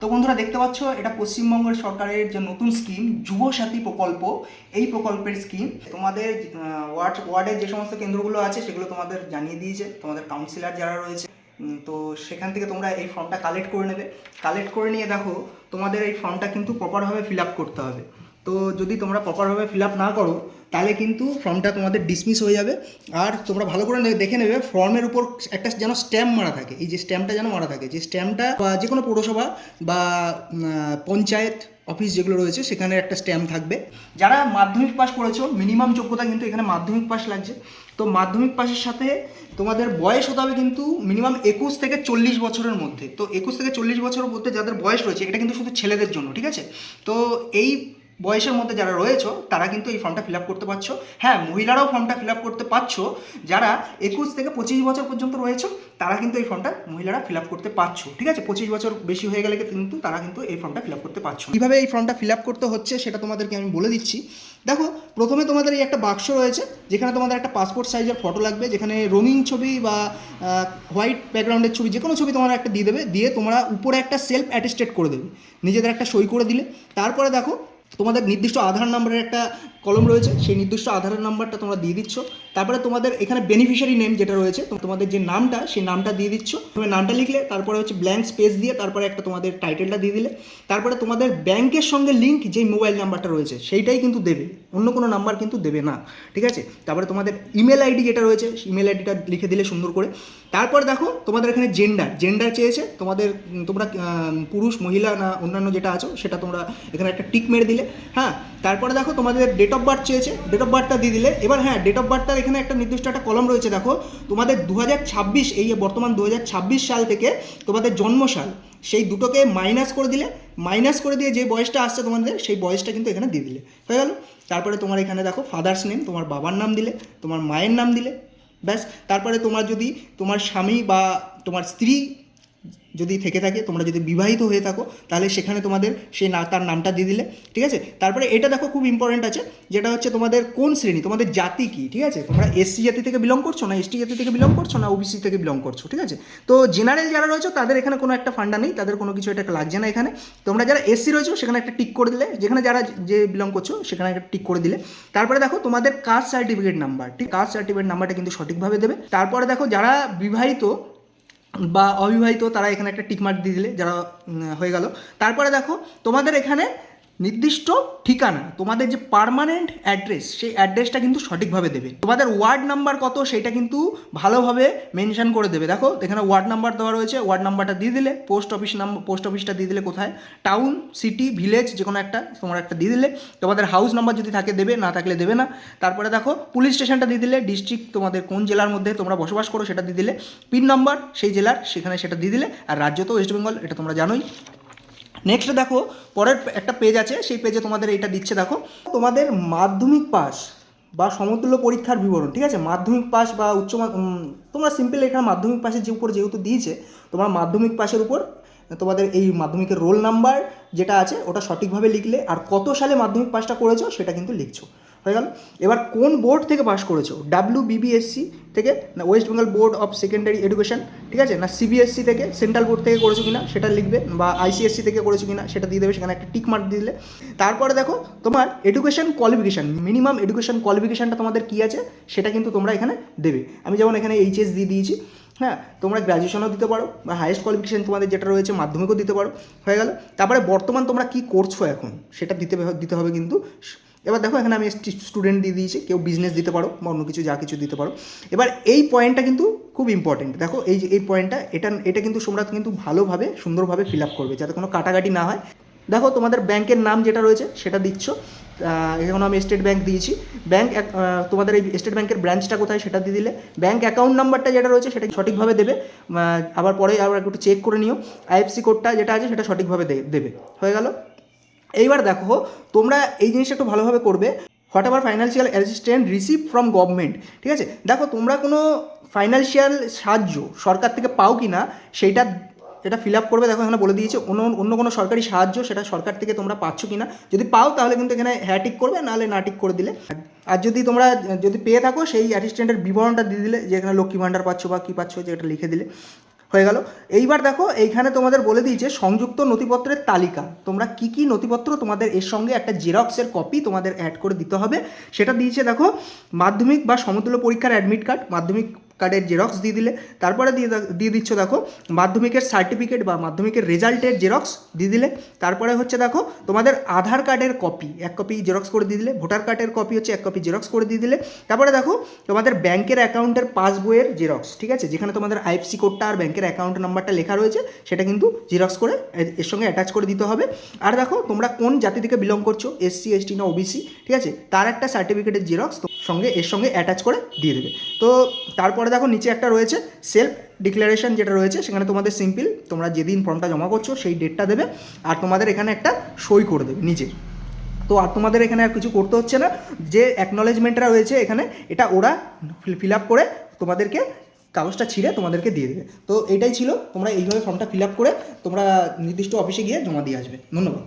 তো বন্ধুরা দেখতে পাচ্ছ এটা পশ্চিমবঙ্গের সরকারের যে নতুন স্কিম যুবসাথী প্রকল্প। এই প্রকল্পের স্কিম তোমাদের ওয়ার্ডের যে সমস্ত কেন্দ্রগুলো আছে সেগুলো তোমাদের জানিয়ে দিয়েছে তোমাদের কাউন্সিলর যারা রয়েছে। তো সেখান থেকে তোমরা এই ফর্মটা কালেক্ট করে নেবে। কালেক্ট করে নিয়ে দেখো তোমাদের এই ফর্মটা কিন্তু প্রপারভাবে ফিল আপ করতে হবে। তো যদি তোমরা প্রপারভাবে ফিল আপ না করো তাহলে কিন্তু ফর্মটা তোমাদের ডিসমিস হয়ে যাবে। আর তোমরা ভালো করে দেখে নেবে ফর্মের উপর একটা যেন স্ট্যাম্প মারা থাকে, এই যে স্ট্যাম্পটা যেন মারা থাকে, যে স্ট্যাম্পটা বা যে কোনো পৌরসভা বা পঞ্চায়েত অফিস যেগুলো রয়েছে সেখানে একটা স্ট্যাম্প থাকবে। যারা মাধ্যমিক পাস করেছো মিনিমাম যোগ্যতা কিন্তু এখানে মাধ্যমিক পাস লাগছে। তো মাধ্যমিক পাসের সাথে তোমাদের বয়স হতে হবে কিন্তু মিনিমাম 21 থেকে 40 বছরের মধ্যে। তো 21 থেকে 40 বছরের মধ্যে যাদের বয়স রয়েছে, এটা কিন্তু শুধু ছেলেদের জন্য, ঠিক আছে? তো এই বয়সের মধ্যে যারা রয়েছো তারা কিন্তু এই ফর্মটা ফিল আপ করতে পারছো। হ্যাঁ, মহিলারাও ফর্মটা ফিল আপ করতে পারছো। যারা 21 থেকে 25 বছর পর্যন্ত রয়েছো তারা কিন্তু এই ফর্মটা মহিলারা ফিল আপ করতে পারছো, ঠিক আছে? 25 বছর বেশি হয়ে গেলে কিন্তু তারা কিন্তু এই ফর্মটা ফিল আপ করতে পারছো। কীভাবে এই ফর্মটা ফিল আপ করতে হচ্ছে সেটা তোমাদেরকে আমি বলে দিচ্ছি। দেখো, প্রথমে তোমাদের এই একটা বাক্স রয়েছে যেখানে তোমাদের একটা পাসপোর্ট সাইজের ফটো লাগবে, যেখানে রঙিন ছবি বা হোয়াইট ব্যাকগ্রাউন্ডের ছবি, যে কোনো ছবি তোমরা একটা দিয়ে দেবে। দিয়ে তোমরা উপরে একটা সেলফ অ্যাটেস্টেড করে দেবে, নিজেদের একটা সই করে দিলে। তারপরে দেখো তোমাদের নির্দিষ্ট আধার নাম্বারের একটা কলম রয়েছে, সেই নির্দিষ্ট আধারের নাম্বারটা তোমরা দিয়ে দিচ্ছ। তারপরে তোমাদের এখানে বেনিফিশিয়ারি নেম যেটা রয়েছে, তোমাদের যে নামটা সেই নামটা দিয়ে দিচ্ছ। তুমি নামটা লিখলে, তারপরে হচ্ছে ব্ল্যাঙ্ক স্পেস দিয়ে তারপরে একটা তোমাদের টাইটেলটা দিয়ে দিলে। তারপরে তোমাদের ব্যাংকের সঙ্গে লিঙ্ক যেই মোবাইল নাম্বারটা রয়েছে সেইটাই কিন্তু দেবে, অন্য কোনো নাম্বার কিন্তু দেবে না, ঠিক আছে? তারপরে তোমাদের ইমেল আইডি যেটা রয়েছে ইমেল আইডিটা লিখে দিলে সুন্দর করে। তারপর দেখো তোমাদের এখানে জেন্ডার চেয়েছে তোমাদের, তোমরা পুরুষ মহিলা না অন্যান্য যেটা আছো সেটা তোমরা এখানে একটা টিক মেরে দিলে। হ্যাঁ, তারপরে দেখো তোমাদের ডেট অফ বার্থ চেয়েছে, ডেট অফ বার্থটা দিয়ে দিলে। এবার হ্যাঁ, ডেট অফ বার্থটার এখানে একটা নির্দিষ্ট একটা কলম রয়েছে। দেখো তোমাদের 2026, এই বর্তমান 2026 সাল থেকে তোমাদের জন্মসাল, সেই দুটোকে মাইনাস করে দিলে। মাইনাস করে দিয়ে যে বয়সটা আসছে তোমাদের সেই বয়সটা কিন্তু এখানে দিয়ে দিলে, হয়ে গেল। তারপরে তোমার এখানে দেখো ফাদার্স নেম, তোমার বাবার নাম দিলে, তোমার মায়ের নাম দিলে, ব্যাস। তারপরে তোমার যদি তোমার স্বামী বা তোমার স্ত্রী যদি থেকে থাকে, তোমরা যদি বিবাহিত হয়ে থাকো তাহলে সেখানে তোমাদের তার নামটা দিয়ে দিলে, ঠিক আছে? তারপরে এটা দেখো খুব ইম্পর্টেন্ট আছে, যেটা হচ্ছে তোমাদের কোন শ্রেণী, তোমাদের জাতি কি, ঠিক আছে? তোমরা এসসি জাতি থেকে বিলং করছো না এসটি জাতি থেকে বিলং করছো না ওবিসি থেকে বিলং করছো, ঠিক আছে? তো জেনারেল যারা রয়েছে তাদের এখানে কোনো একটা ফান্ডা নেই, তাদের কোনো কিছু এটা লাগছে না এখানে। তোমরা যারা এসসি রয়েছো সেখানে একটা টিক করে দিলে, যেখানে যারা যে বিলং করছো সেখানে একটা টিক করে দিলে। তারপরে দেখো তোমাদের কাস্ট সার্টিফিকেট নাম্বার, ঠিক কাস্ট সার্টিফিকেট নাম্বারটা কিন্তু সঠিকভাবে দেবে। তারপরে দেখো যারা বিবাহিত বা অবিবাহিত তারা এখানে একটা টিকমার্ক দিয়ে দিলে, যারা হয়ে গেল। তারপরে দেখো তোমাদের এখানে নির্দিষ্ট ঠিকানা, তোমাদের যে পার্মানেন্ট অ্যাড্রেস সেই অ্যাড্রেসটা কিন্তু সঠিকভাবে দেবে। তোমাদের ওয়ার্ড নাম্বার কত সেটা কিন্তু ভালোভাবে মেনশন করে দেবে। দেখো এখানে ওয়ার্ড নাম্বার দেওয়া রয়েছে, ওয়ার্ড নাম্বারটা দিয়ে দিলে। পোস্ট অফিসটা দিয়ে দিলে কোথায়, টাউন, সিটি, ভিলেজ যে কোনো একটা তোমরা একটা দিয়ে দিলে। তোমাদের হাউস নাম্বার যদি থাকে দেবে, না থাকলে দেবে না। তারপরে দেখো পুলিশ স্টেশনটা দিয়ে দিলে, ডিস্ট্রিক্ট তোমাদের কোন জেলার মধ্যে তোমরা বসবাস করো সেটা দিয়ে দিলে, পিন নাম্বার সেই জেলার সেখানে সেটা দিয়ে দিলে। আর রাজ্য তো ওয়েস্ট বেঙ্গল, এটা তোমরা জানোই। নেক্সট দেখো পরের একটা পেজ আছে, সেই পেজে তোমাদের এইটা দিচ্ছে। দেখো তোমাদের মাধ্যমিক পাস বা সমতুল্য পরীক্ষার বিবরণ, ঠিক আছে? মাধ্যমিক পাস বা তোমরা সিম্পল এখানে মাধ্যমিক পাসের যে উপর যেহেতু দিয়েছে, তোমরা মাধ্যমিক পাসের উপর তোমাদের এই মাধ্যমিকের রোল নাম্বার যেটা আছে ওটা সঠিকভাবে লিখলে, আর কত সালে মাধ্যমিক পাসটা করেছো সেটা কিন্তু লিখছো, হয়ে গেল। এবার কোন বোর্ড থেকে পাস করেছো, WBBSC থেকে না West Bengal board of secondary education, ঠিক আছে? না CBSC থেকে সেন্ট্রাল বোর্ড থেকে করেছো কিনা সেটা লিখবে, বা ICSC থেকে করেছো কিনা সেটা দিয়ে দেবে, সেখানে একটা টিক মার্ক দিয়ে দিলে। তারপরে দেখো তোমার এডুকেশন কোয়ালিফিকেশান, মিনিমাম এডুকেশন কোয়ালিফিকেশানটা তোমাদের কী আছে সেটা কিন্তু তোমরা এখানে দেবে। আমি যেমন এখানে HS দিয়ে দিয়েছি। হ্যাঁ, তোমরা গ্র্যাজুয়েশনও দিতে পারো বা হাইয়েস্ট কোয়ালিফিকেশান তোমাদের যেটা রয়েছে মাধ্যমিকও দিতে পারো, হয়ে গেল। তারপরে বর্তমান তোমরা কী করছো এখন সেটা দিতে হবে কিন্তু। এবার দেখো এখানে আমি স্টুডেন্ট দিয়ে দিয়েছি, কেউ বিজনেস দিতে পারো বা অন্য কিছু যা কিছু দিতে পারো। এবার এই পয়েন্টটা কিন্তু খুব ইম্পর্টেন্ট। দেখো এই পয়েন্টটা, এটা কিন্তু তোমরা কিন্তু ভালোভাবে সুন্দরভাবে ফিল আপ করবে যাতে কোনো কাটাকাটি না হয়। দেখো তোমাদের ব্যাংকের নাম যেটা রয়েছে সেটা দিচ্ছ। এখন আমি স্টেট ব্যাংক দিয়েছি। তোমাদের এই স্টেট ব্যাংকের ব্রাঞ্চটা কোথায় সেটা দিয়ে দিলে। ব্যাংক অ্যাকাউন্ট নাম্বারটা যেটা রয়েছে সেটা সঠিকভাবে দেবে। আবার পরে আবার একটু চেক করে নিও, IFSC কোডটা যেটা আছে সেটা সঠিকভাবে দেবে, হয়ে গেল। এইবার দেখো তোমরা এই জিনিসটা একটু ভালোভাবে করবে। What ever financial assistant receive from government, ঠিক আছে? দেখো তোমরা কোনো ফাইন্যান্সিয়াল সাহায্য সরকার থেকে পাও কি না সেইটা এটা ফিল আপ করবে। দেখো এখানে বলে দিয়েছে অন্য কোনো সরকারি সাহায্য সেটা সরকার থেকে তোমরা পাচ্ছ কি না। যদি পাও তাহলে কিন্তু এখানে হ্যাঁ টিক করবে, নাহলে না টিক করে দিলে। আর যদি পেয়ে থাকো সেই অ্যাসিস্ট্যান্টের বিবরণটা দিয়ে দিলে, যে এখানে লক্ষ্মী ভাণ্ডার পাচ্ছ বা কী পাচ্ছ যেটা লিখে দিলে। হয়ে গেল। এইবার দেখো এইখানে তোমাদের বলে দিয়েছে সংযুক্ত নথিপত্রের তালিকা, তোমরা কি কি নথিপত্র তোমাদের এর সঙ্গে একটা জেরক্সের কপি তোমাদের অ্যাড করে দিতে হবে সেটা দিয়েছে। দেখো মাধ্যমিক বা সমতুল্য পরীক্ষার অ্যাডমিট কার্ড, মাধ্যমিক কার্ডের জেরক্স দিয়ে দিলে, তারপরে দিয়ে দিচ্ছ দেখো মাধ্যমিকের সার্টিফিকেট বা মাধ্যমিকের রেজাল্টের জেরক্স দিয়ে দিলে, তারপরে হচ্ছে দেখো তোমাদের আধার কার্ডের কপি 1 কপি জেরক্স করে দিয়ে দিলে, ভোটার কার্ডের কপি হচ্ছে 1 কপি জেরক্স করে দিয়ে দিলে, তারপরে দেখো তোমাদের ব্যাংকের অ্যাকাউন্টের পাসবইয়ের জেরক্স, ঠিক আছে, যেখানে তোমাদের আইএফসি কোডটা আর ব্যাংকের অ্যাকাউন্ট নাম্বারটা লেখা রয়েছে সেটা কিন্তু জেরক্স করে এর সঙ্গে অ্যাটাচ করে দিতে হবে। আর দেখো তোমরা কোন জাতি থেকে বিলং করছো, এসসি এসটি না ওবিসি, ঠিক আছে, তার একটা সার্টিফিকেটের জেরক্স সঙ্গে এর সঙ্গে অ্যাটাচ করে দিয়ে দেবে। তো তারপরে দেখো নিচে একটা রয়েছে সেলফ ডিক্লারেশন, যেটা রয়েছে সেখানে তোমাদের সিম্পল তোমরা যেদিন ফর্মটা জমা করছো সেই ডেটটা দেবে আর তোমাদের এখানে একটা সই করে দেবে নিজে। তো আর তোমাদের এখানে আর কিছু করতে হচ্ছে না, যে অ্যাকনলেজমেন্টটা রয়েছে এখানে এটা ওরা ফিল আপ করে তোমাদেরকে কাগজটা ছিঁড়ে তোমাদেরকে দিয়ে দেবে। তো এটাই ছিল, তোমরা এইভাবে ফর্মটা ফিল আপ করে তোমরা নির্দিষ্ট অফিসে গিয়ে জমা দিয়ে আসবে। ধন্যবাদ।